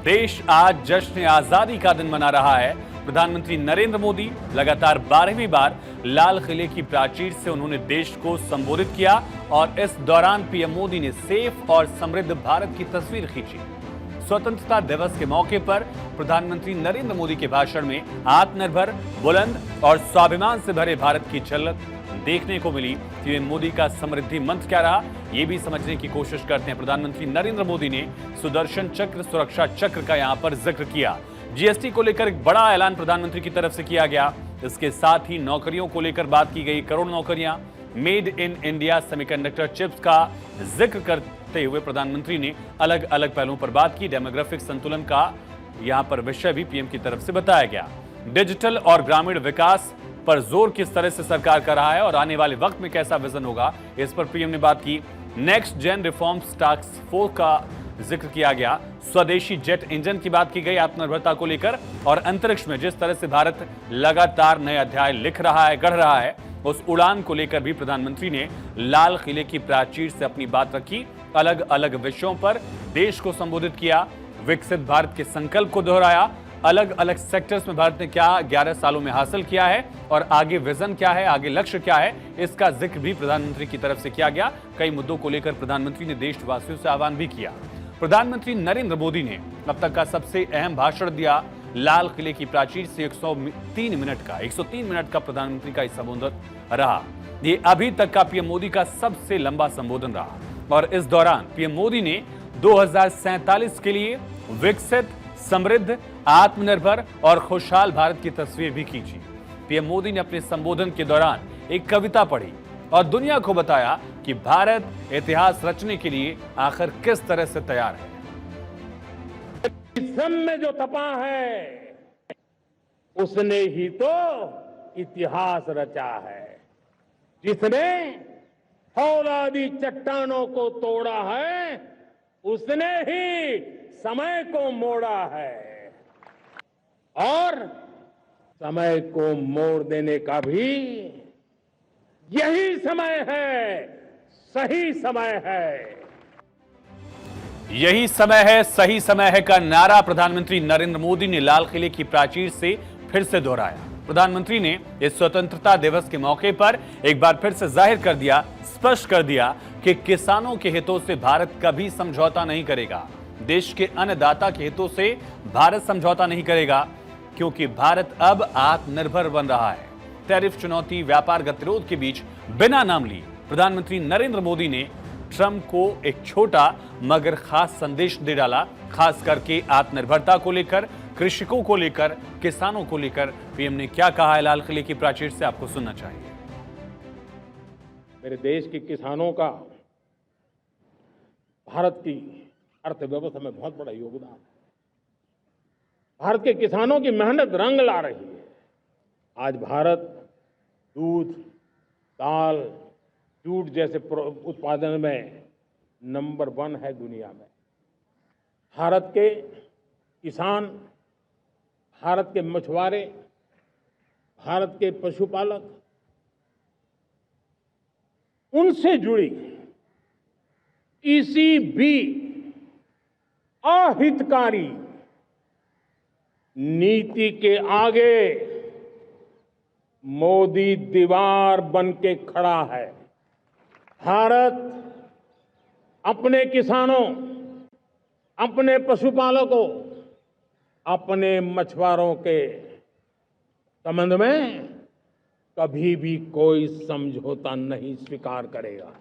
देश आज जश्न आजादी का दिन मना रहा है। प्रधानमंत्री नरेंद्र मोदी लगातार 12वीं बार लाल किले की प्राचीर से उन्होंने देश को संबोधित किया और इस दौरान पीएम मोदी ने सेफ और समृद्ध भारत की तस्वीर खींची। स्वतंत्रता दिवस के मौके पर प्रधानमंत्री नरेंद्र मोदी के भाषण में आत्मनिर्भर, बुलंद और स्वाभिमान से भरे भारत की झलक देखने को मिली। पीएम मोदी का समृद्धि मंत्र क्या रहा, ये भी समझने की कोशिश करते हैं। प्रधानमंत्री नरेंद्र मोदी ने सुदर्शन चक्र, सुरक्षा चक्र का यहां पर जिक्र किया। जीएसटी को लेकर एक बड़ा ऐलान प्रधानमंत्री की तरफ से किया गया। इसके साथ ही नौकरियों को लेकर बात की गई। करोड़ नौकरियां, made in India semiconductor chips का जिक्र करते हुए प्रधानमंत्री ने अलग अलग पहलुओं पर बात की। डेमोग्राफिक संतुलन का यहां पर विषय भी पीएम की तरफ से बताया गया। डिजिटल और ग्रामीण विकास पर जोर किस तरह से सरकार कर रहा है और आने वाले वक्त में कैसा विजन होगा, इस पर पीएम ने बात की। Next gen reforms task force का जिक्र किया गया। स्वदेशी जेट इंजन की बात की गई आत्मनिर्भरता को लेकर। और अंतरिक्ष में जिस तरह से भारत लगातार नए अध्याय लिख रहा है, गढ़ रहा है, उस उड़ान को लेकर भी प्रधानमंत्री ने लाल किले की प्राचीर से अपनी बात रखी। अलग अलग विषयों पर देश को संबोधित किया। विकसित भारत के संकल्प को दोहराया। अलग अलग सेक्टर्स में भारत ने क्या 11 सालों में हासिल किया है और आगे विजन क्या है, आगे लक्ष्य क्या है, इसका जिक्र भी प्रधानमंत्री की तरफ से किया गया। कई मुद्दों को लेकर प्रधानमंत्री ने देशवासियों से आह्वान भी किया। प्रधानमंत्री नरेंद्र मोदी ने अब तक का सबसे अहम भाषण दिया। लाल किले की प्राचीर से 103 मिनट का प्रधानमंत्री का संबोधन रहा। ये अभी तक का पीएम मोदी का सबसे लंबा संबोधन रहा। और इस दौरान पीएम मोदी ने 2047 के लिए विकसित, समृद्ध, आत्मनिर्भर और खुशहाल भारत की तस्वीर भी खींची। पीएम मोदी ने अपने संबोधन के दौरान एक कविता पढ़ी और दुनिया को बताया कि भारत इतिहास रचने के लिए आखिर किस तरह से तैयार है। इस में जो तपा है उसने ही तो इतिहास रचा है। जिसने फौलादी चट्टानों को तोड़ा है उसने ही समय को मोड़ा है और समय को मोड़ देने का भी यही समय है, सही समय है। यही समय है, सही समय है का नारा प्रधानमंत्री नरेंद्र मोदी ने लाल किले की प्राचीर से फिर से दोहराया। प्रधानमंत्री ने इस स्वतंत्रता दिवस के मौके पर एक बार फिर से जाहिर कर दिया, स्पष्ट कर दिया कि किसानों के हितों से भारत कभी समझौता नहीं करेगा। देश के अन्नदाता के हितों से भारत समझौता नहीं करेगा, क्योंकि भारत अब आत्मनिर्भर बन रहा है। टैरिफ चुनौती, व्यापार गतिरोध के बीच बिना नाम लिए प्रधानमंत्री नरेंद्र मोदी ने ट्रंप को एक छोटा मगर खास संदेश दे डाला। खास करके आत्मनिर्भरता को लेकर, कृषकों को लेकर, किसानों को लेकर पीएम ने क्या कहा है लाल किले की प्राचीर से, आपको सुनना चाहिए। मेरे देश के किसानों का भारत की अर्थव्यवस्था में बहुत बड़ा योगदान है। भारत के किसानों की मेहनत रंग ला रही है। आज भारत दूध, दाल, जूट जैसे उत्पादन में नंबर 1 है दुनिया में। भारत के किसान, भारत के मछुआरे, भारत के पशुपालक, उनसे जुड़ी किसी भी अहितकारी नीति के आगे मोदी दीवार बन के खड़ा है। भारत अपने किसानों, अपने पशुपालकों, अपने मछुआरों के संबंध में कभी भी कोई समझौता नहीं स्वीकार करेगा।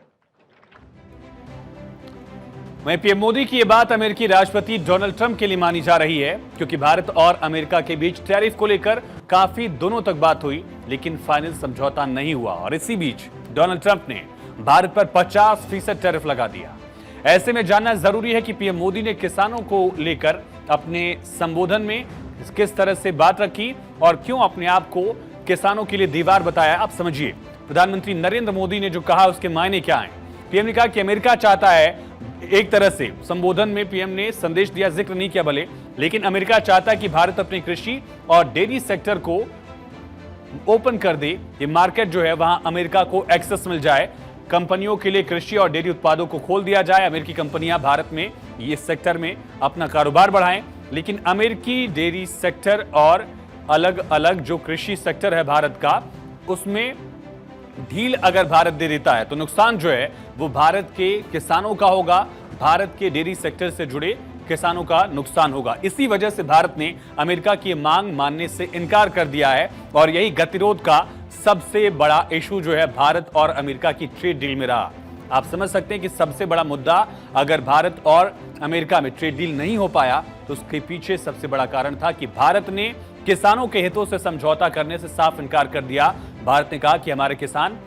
वहीं पीएम मोदी की यह बात अमेरिकी राष्ट्रपति डोनाल्ड ट्रंप के लिए मानी जा रही है, क्योंकि भारत और अमेरिका के बीच टैरिफ को लेकर काफी दिनों तक बात हुई, लेकिन फाइनल समझौता नहीं हुआ। और इसी बीच डोनाल्ड ट्रंप ने भारत पर 50% टैरिफ लगा दिया। ऐसे में जानना जरूरी है कि पीएम मोदी ने किसानों को लेकर अपने संबोधन में किस तरह से बात रखी और क्यों अपने आप को किसानों के लिए दीवार बताया। आप समझिए, प्रधानमंत्री नरेंद्र मोदी ने जो कहा उसके मायने क्या हैं। पीएम ने कहा कि अमेरिका चाहता है, एक तरह से संबोधन में पीएम ने संदेश दिया, जिक्र नहीं किया भले, लेकिन अमेरिका चाहता है कि भारत अपने कृषि और डेयरी सेक्टर को ओपन कर दे। ये मार्केट जो है वहां अमेरिका को एक्सेस मिल जाए। कंपनियों के लिए कृषि और डेयरी उत्पादों को खोल दिया जाए। अमेरिकी कंपनियां भारत में ये सेक्टर में अपना कारोबार बढ़ाएं। लेकिन अमेरिकी डेयरी सेक्टर और अलग अलग जो कृषि सेक्टर है भारत का, उसमें ढील अगर भारत दे देता है तो नुकसान जो है वो भारत के किसानों का होगा, भारत के डेयरी सेक्टर से जुड़े किसानों का नुकसान होगा। इसी वजह से भारत ने अमेरिका की मांग मानने से इनकार कर दिया है और यही गतिरोध का सबसे बड़ा इशू जो है भारत और अमेरिका की ट्रेड डील में रहा। आप समझ सकते हैं कि सबसे बड़ा मुद्दा अगर भारत और अमेरिका में ट्रेड डील नहीं हो पाया तो उसके पीछे सबसे बड़ा कारण था कि भारत ने किसानों के हितों से समझौता करने से साफ इनकार कर दिया। भारत ने कहा कि हमारे किसान,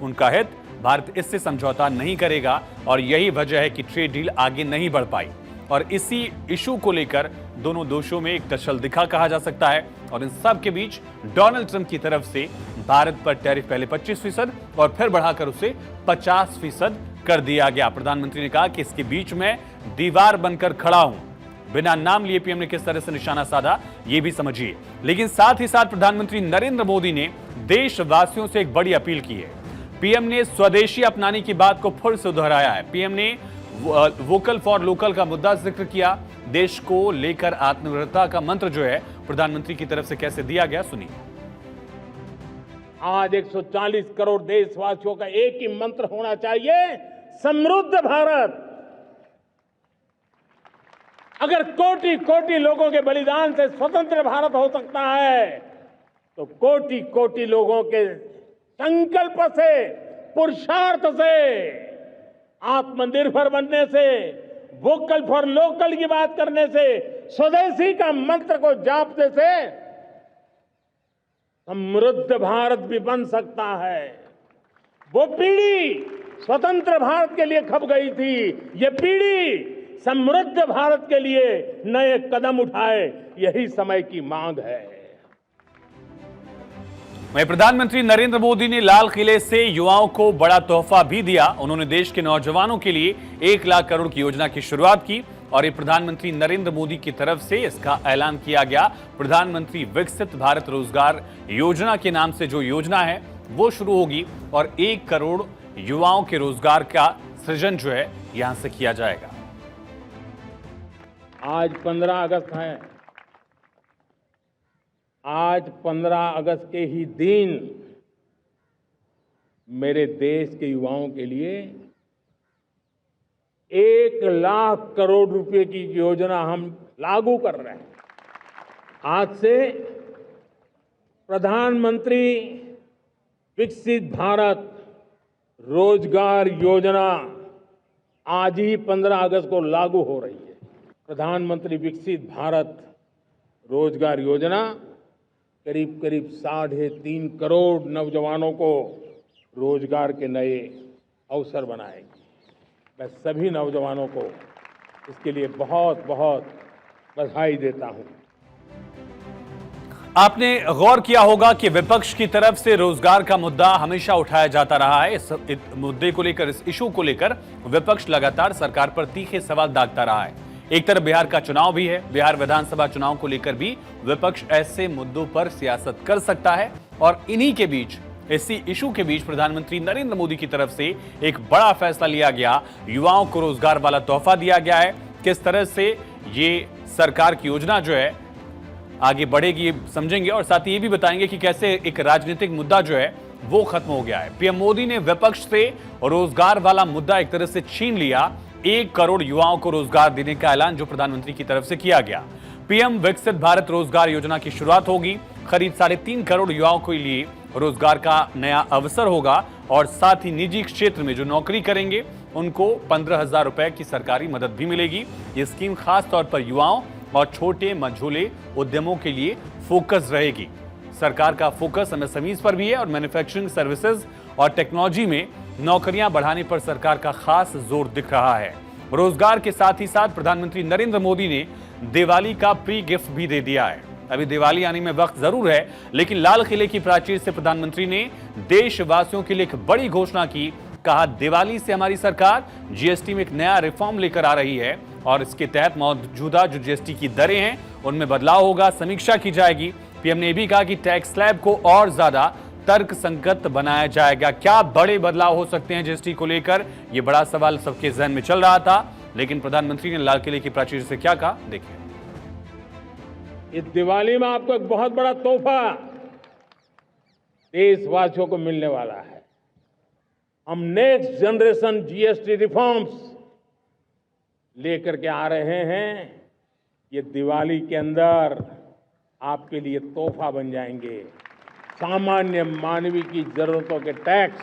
उनका हित, भारत इससे समझौता नहीं करेगा और यही वजह है कि ट्रेड डील आगे नहीं बढ़ पाई। और इसी इशू को लेकर दोनों देशों में एक टसल दिखा कहा जा सकता है और इन सब के बीच डोनाल्ड ट्रंप की तरफ से भारत पर टैरिफ पहले 25% और फिर बढ़ाकर उसे 50% कर दिया गया। प्रधानमंत्री ने कहा कि इसके बीच में दीवार बनकर खड़ा हूं। बिना नाम लिए पीएम ने किस तरह से निशाना साधा ये भी समझिए। लेकिन साथ ही साथ प्रधानमंत्री नरेंद्र मोदी ने देशवासियों से एक बड़ी अपील की है। पीएम ने स्वदेशी अपनाने की बात को फिर से दोहराया है। पीएम ने वोकल फॉर लोकल का मुद्दा जिक्र किया। देश को लेकर आत्मनिर्भरता का मंत्र जो है प्रधानमंत्री की तरफ से कैसे दिया गया, सुनिए। आज 140 करोड़ देशवासियों का एक ही मंत्र होना चाहिए, समृद्ध भारत। अगर कोटि कोटि लोगों के बलिदान से स्वतंत्र भारत हो सकता है तो कोटि कोटि लोगों के संकल्प से, पुरुषार्थ से, आत्मनिर्भर बनने से, वोकल फॉर लोकल की बात करने से, स्वदेशी का मंत्र को जापने से समृद्ध भारत भी बन सकता है। वो पीढ़ी स्वतंत्र भारत के लिए खप गई थी, ये पीढ़ी समृद्ध भारत के लिए नए कदम उठाए, यही समय की मांग है। वहीं प्रधानमंत्री नरेंद्र मोदी ने लाल किले से युवाओं को बड़ा तोहफा भी दिया। उन्होंने देश के नौजवानों के लिए 1 लाख करोड़ की योजना की शुरुआत की और ये प्रधानमंत्री नरेंद्र मोदी की तरफ से इसका ऐलान किया गया। प्रधानमंत्री विकसित भारत रोजगार योजना के नाम से जो योजना है वो शुरू होगी और 1 करोड़ युवाओं के रोजगार का सृजन जो है यहां से किया जाएगा। आज 15 अगस्त है। आज 15 अगस्त के ही दिन मेरे देश के युवाओं के लिए 1 लाख करोड़ रुपए की योजना हम लागू कर रहे हैं। आज से प्रधानमंत्री विकसित भारत रोजगार योजना आज ही 15 अगस्त को लागू हो रही है। प्रधानमंत्री विकसित भारत रोजगार योजना करीब करीब 3.5 करोड़ नौजवानों को रोजगार के नए अवसर बनाएगी। मैं सभी नौजवानों को इसके लिए बहुत बहुत बधाई देता हूं। आपने गौर किया होगा कि विपक्ष की तरफ से रोजगार का मुद्दा हमेशा उठाया जाता रहा है। इस मुद्दे को लेकर, इस इशू को लेकर विपक्ष लगातार सरकार पर तीखे सवाल दागता रहा है। एक तरफ बिहार का चुनाव भी है, बिहार विधानसभा चुनाव को लेकर भी विपक्ष ऐसे मुद्दों पर सियासत कर सकता है और इन्हीं के बीच, इसी इशू के बीच प्रधानमंत्री नरेंद्र मोदी की तरफ से एक बड़ा फैसला लिया गया। युवाओं को रोजगार वाला तोहफा दिया गया है। किस तरह से ये सरकार की योजना जो है आगे बढ़ेगी ये समझेंगे और साथ ही ये भी बताएंगे कि कैसे एक राजनीतिक मुद्दा जो है वो खत्म हो गया है। पीएम मोदी ने विपक्ष से रोजगार वाला मुद्दा एक तरह से छीन लिया। 1 करोड़ युवाओं को रोजगार देने का ऐलान जो प्रधानमंत्री की तरफ से किया गया। पीएम विकसित भारत रोजगार योजना की शुरुआत होगी। करीब 3.5 करोड़ युवाओं के लिए रोजगार का नया अवसर होगा और साथ ही निजी क्षेत्र में जो नौकरी करेंगे उनको 15,000 रुपए की सरकारी मदद भी मिलेगी। ये स्कीम खास तौर पर युवाओं और छोटे मझोले उद्यमों के लिए फोकस रहेगी। सरकार का फोकस एमएसएमईज पर भी है और मैन्युफैक्चरिंग सर्विसेज और टेक्नोलॉजी में नौकरियां बढ़ाने पर सरकार का खास जोर दिख रहा है। रोजगार के साथ ही साथ प्रधानमंत्री नरेंद्र मोदी ने दिवाली का प्री गिफ्ट भी दे दिया है। अभी दिवाली आने में वक्त जरूर है, लेकिन लाल किले की प्राचीर से प्रधानमंत्री ने देशवासियों के लिए एक बड़ी घोषणा की। कहा, दिवाली से हमारी सरकार जीएसटी में एक नया रिफॉर्म लेकर आ रही है और इसके तहत मौजूदा जो जीएसटी की दरें हैं उनमें बदलाव होगा, समीक्षा की जाएगी। पीएम ने भी कहा कि टैक्स स्लैब को और ज्यादा तर्कसंगत बनाया जाएगा। क्या बड़े बदलाव हो सकते हैं जीएसटी को लेकर, यह बड़ा सवाल सबके जहन में चल रहा था, लेकिन प्रधानमंत्री ने लाल किले की प्राचीर से क्या कहा, देखिए। इस दिवाली में आपको एक बहुत बड़ा तोहफा देशवासियों को मिलने वाला है। हम नेक्स्ट जनरेशन जीएसटी रिफॉर्म्स लेकर के आ रहे हैं। ये दिवाली के अंदर आपके लिए तोहफा बन जाएंगे। सामान्य मानवीय की जरूरतों के टैक्स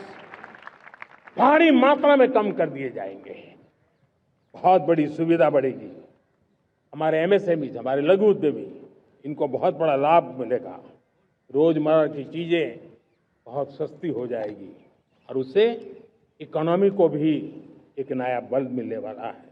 भारी मात्रा में कम कर दिए जाएंगे। बहुत बड़ी सुविधा बढ़ेगी। हमारे एमएसएमई, हमारे लघु उद्यमी, इनको बहुत बड़ा लाभ मिलेगा। रोजमर्रा की चीजें बहुत सस्ती हो जाएगी और उससे इकोनॉमी को भी एक नया बल मिलने वाला है।